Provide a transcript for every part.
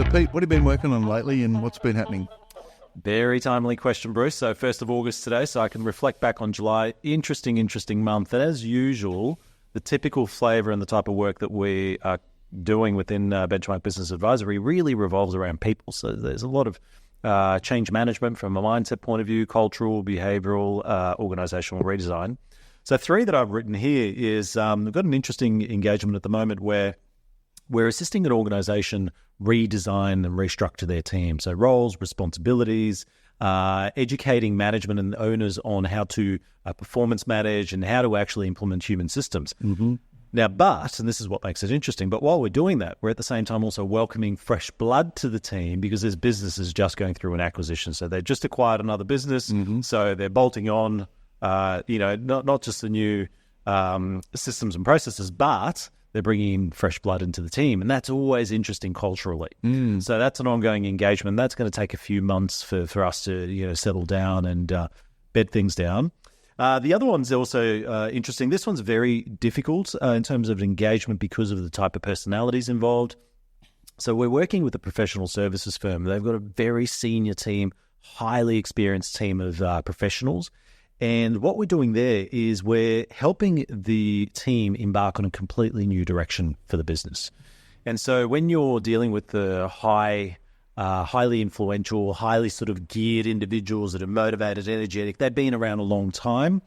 So, Pete, what have you been working on lately and what's been happening? Very timely question, Bruce. So 1st of August today, so I can reflect back on July. Interesting month. And as usual, the typical flavour and the type of work that we are doing within Benchmark Business Advisory really revolves around people. So there's a lot of change management from a mindset point of view, cultural, behavioural, organisational redesign. So 3 that I've written here is we've got an interesting engagement at the moment where we're assisting an organisation redesign and restructure their team. So roles, responsibilities, educating management and owners on how to performance manage and how to actually implement human systems. Mm-hmm. Now, and this is what makes it interesting, but while we're doing that, we're at the same time also welcoming fresh blood to the team because this business is just going through an acquisition. So they just acquired another business, so they're bolting on, not just the new systems and processes, but they're bringing in fresh blood into the team. And that's always interesting culturally. So that's an ongoing engagement. That's going to take a few months for us to settle down and bed things down. The other one's also interesting. This one's very difficult in terms of engagement because of the type of personalities involved. So we're working with a professional services firm. They've got a very senior team, highly experienced team of professionals. And what we're doing there is we're helping the team embark on a completely new direction for the business. And so when you're dealing with the highly influential, highly sort of geared individuals that are motivated, energetic, they've been around a long time,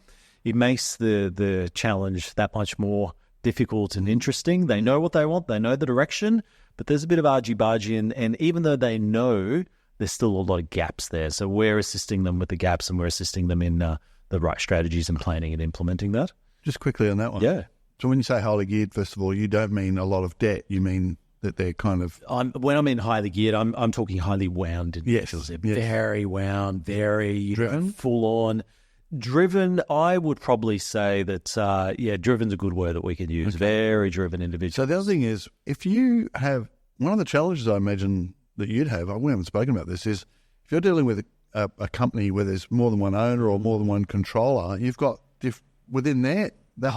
it makes the challenge that much more difficult and interesting. They know what they want, they know the direction, but there's a bit of argy-bargy, and even though they know, there's still a lot of gaps there. So we're assisting them with the gaps, and we're assisting them in the right strategies and planning and implementing that. Just quickly on that one. Yeah. So when you say highly geared, first of all, you don't mean a lot of debt. You mean that they're kind of... When I mean highly geared, I'm talking highly wound individuals. Yes. Very wound, very driven, full-on. Driven, I would probably say that, driven's a good word that we can use. Okay. Very driven individuals. So the other thing is, if you have... One of the challenges I imagine that you'd have, we haven't spoken about this, is if you're dealing with a company where there's more than one owner or more than one controller, you've got within that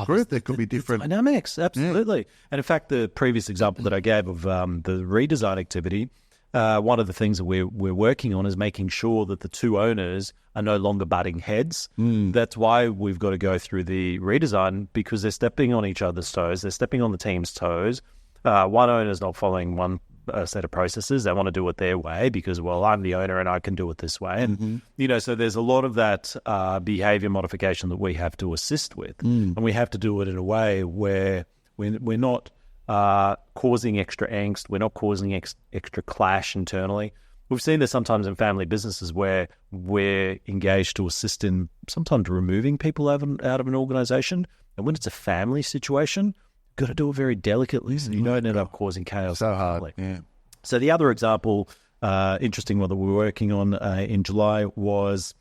group there could be different dynamics. Absolutely. Yeah. And in fact, the previous example that I gave of the redesign activity, one of the things that we're working on is making sure that the 2 owners are no longer butting heads. That's why we've got to go through the redesign, because they're stepping on each other's toes. They're stepping on the team's toes. One owner's not following one set of processes. They want to do it their way because, well, I'm the owner and I can do it this way. And, so there's a lot of that behavior modification that we have to assist with. And we have to do it in a way where we're not causing extra angst. We're not causing extra clash internally. We've seen this sometimes in family businesses where we're engaged to assist in sometimes removing people out of an organization. And when it's a family situation, got to do it very delicately so you don't end up causing chaos. So hard, yeah. So the other example, interesting one that we were working on in July was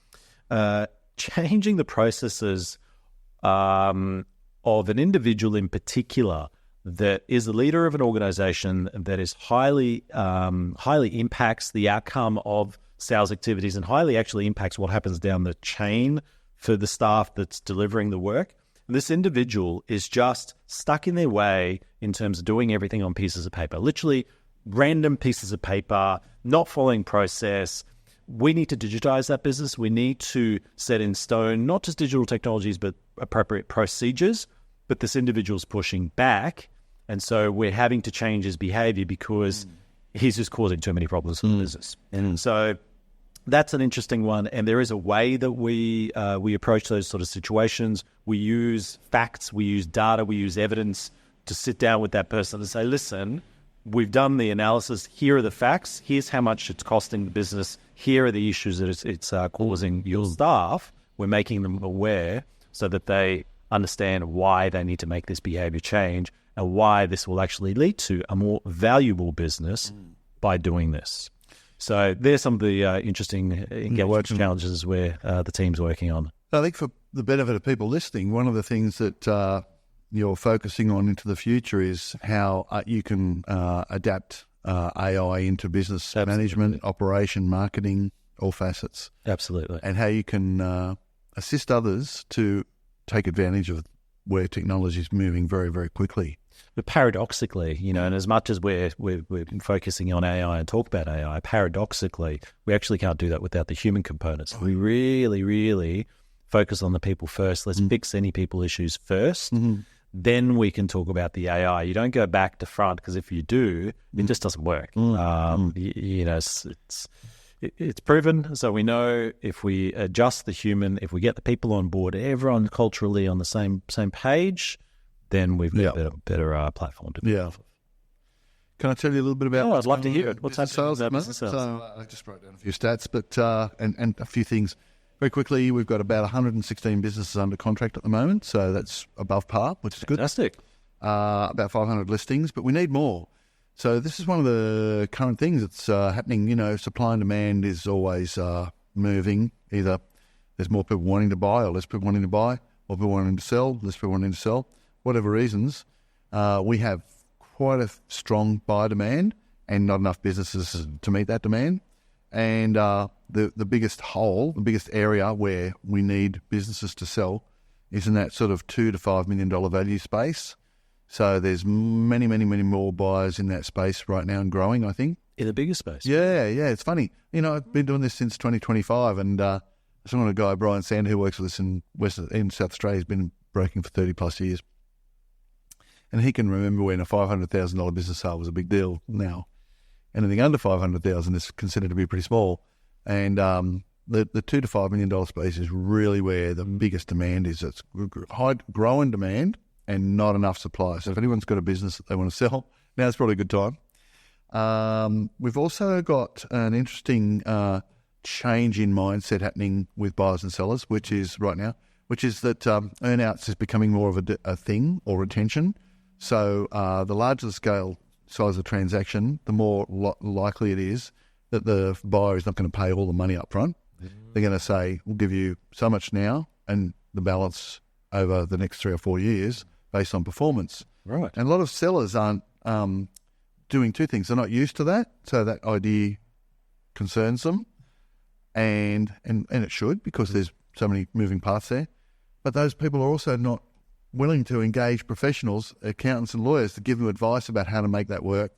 changing the processes of an individual in particular that is the leader of an organization that is highly impacts the outcome of sales activities and highly actually impacts what happens down the chain for the staff that's delivering the work. This individual is just stuck in their way in terms of doing everything on pieces of paper, literally random pieces of paper, not following process. We need to digitize that business. We need to set in stone, not just digital technologies, but appropriate procedures. But this individual's pushing back. And so we're having to change his behavior because he's just causing too many problems for the business. And so that's an interesting one, and there is a way that we approach those sort of situations. We use facts, we use data, we use evidence to sit down with that person and say, listen, we've done the analysis, here are the facts, here's how much it's costing the business, here are the issues that it's causing your staff. We're making them aware so that they understand why they need to make this behavior change and why this will actually lead to a more valuable business by doing this. So there's some of the interesting challenges where the team's working on. I think for the benefit of people listening, one of the things that you're focusing on into the future is how you can adapt AI into business management, operation, marketing, all facets. Absolutely. And how you can assist others to take advantage of where technology is moving very, very quickly. But paradoxically, and as much as we're focusing on AI and talk about AI, paradoxically, we actually can't do that without the human components. We really, really focus on the people first. Let's fix any people issues first. Then we can talk about the AI. You don't go back to front, because if you do, it just doesn't work. It's proven. So we know if we adjust the human, if we get the people on board, everyone culturally on the same page, then we've got a better platform to be off of. Can I tell you a little bit about? I'd love to hear it. What's happening with business sales? So I just wrote down a few stats, but and a few things. Very quickly, we've got about 116 businesses under contract at the moment, so that's above par, which is good. Fantastic. About 500 listings, but we need more. So this is one of the current things that's happening. Supply and demand is always moving. Either there's more people wanting to buy or less people wanting to buy, more people wanting to sell, less people wanting to sell. Whatever reasons, we have quite a strong buyer demand and not enough businesses to meet that demand. And the biggest hole, the biggest area where we need businesses to sell is in that sort of $2 to $5 million value space. So there's many, many, many more buyers in that space right now and growing, I think. In the bigger space. Yeah. It's funny. I've been doing this since 2025, and someone, a guy, Brian Sander, who works with us in South Australia, has been broking for 30 plus years. And he can remember when a $500,000 business sale was a big deal. Now, anything under $500,000 is considered to be pretty small. And the $2 to $5 million space is really where the biggest demand is. It's high growing demand and not enough supply. So if anyone's got a business that they want to sell, now's probably a good time. We've also got an interesting change in mindset happening with buyers and sellers, which is that earnouts is becoming more of a thing, or retention. So the larger the scale size of transaction, the more likely it is that the buyer is not going to pay all the money up front. They're going to say, we'll give you so much now and the balance over the next 3 or 4 years based on performance. Right. And a lot of sellers aren't doing two things. They're not used to that, so that idea concerns them, and it should, because there's so many moving parts there. But those people are also not willing to engage professionals, accountants and lawyers, to give them advice about how to make that work.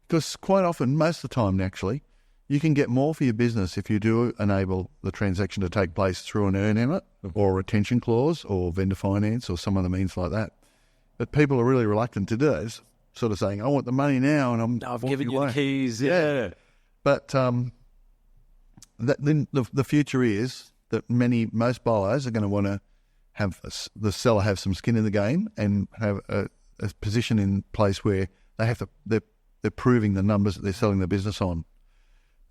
Because quite often, most of the time actually, you can get more for your business if you do enable the transaction to take place through an earn-out or a retention clause or vendor finance or some other means like that. But people are really reluctant to do it. It's sort of saying, I want the money now, and I've given you the keys. Yeah. But then the future is that most buyers are going to want to have the seller have some skin in the game and have a position in place where they're proving the numbers that they're selling their business on.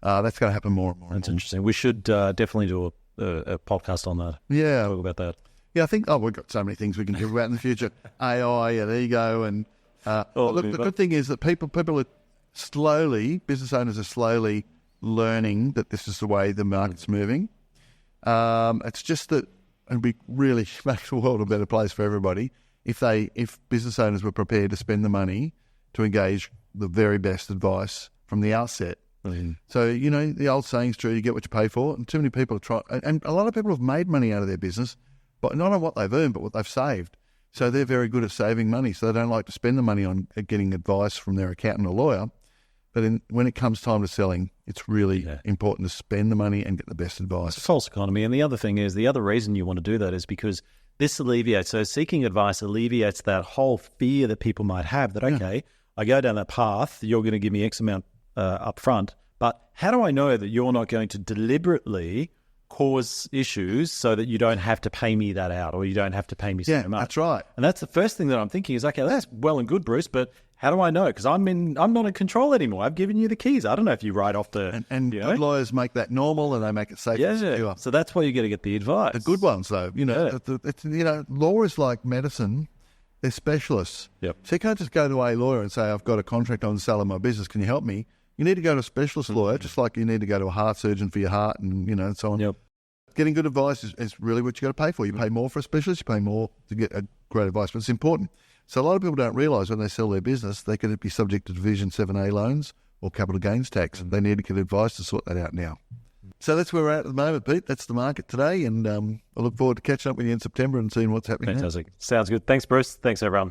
That's going to happen more and more. That's interesting. We should definitely do a podcast on that. Yeah. Talk about that. Yeah, I think we've got so many things we can talk about in the future. AI and ego and look, the good thing is that people are business owners are slowly learning that this is the way the market's moving. It's just that it'd really make the world a better place for everybody if business owners were prepared to spend the money to engage the very best advice from the outset. Mm-hmm. So, the old saying's true, you get what you pay for, and too many people have tried, and a lot of people have made money out of their business, but not on what they've earned, but what they've saved. So they're very good at saving money, so they don't like to spend the money on getting advice from their accountant or lawyer. But when it comes time to selling, it's really important to spend the money and get the best advice. It's a false economy. And the other thing is, the other reason you want to do that is because this alleviates, so seeking advice alleviates that whole fear that people might have that, okay, I go down that path, you're going to give me X amount up front, but how do I know that you're not going to deliberately cause issues so that you don't have to pay me that out, or you don't have to pay me so much? That's right. And that's the first thing that I'm thinking is, okay, that's well and good, Bruce, but how do I know? Because I'm not in control anymore. I've given you the keys. I don't know if you write off the... And good lawyers make that normal, and they make it safe and secure. So that's why you got to get the advice. The good ones, though. Law is like medicine. They're specialists. Yep. So you can't just go to a lawyer and say, I've got a contract on selling my business. Can you help me? You need to go to a specialist lawyer, just like you need to go to a heart surgeon for your heart and so on. Yep. Getting good advice is really what you got to pay for. You pay more for a specialist, you pay more to get a great advice, but it's important. So a lot of people don't realise when they sell their business, they could be subject to Division 7A loans or capital gains tax. They need to get advice to sort that out now. So that's where we're at the moment, Pete. That's the market today, and I look forward to catching up with you in September and seeing what's happening. Fantastic. Sounds good. Thanks, Bruce. Thanks, everyone.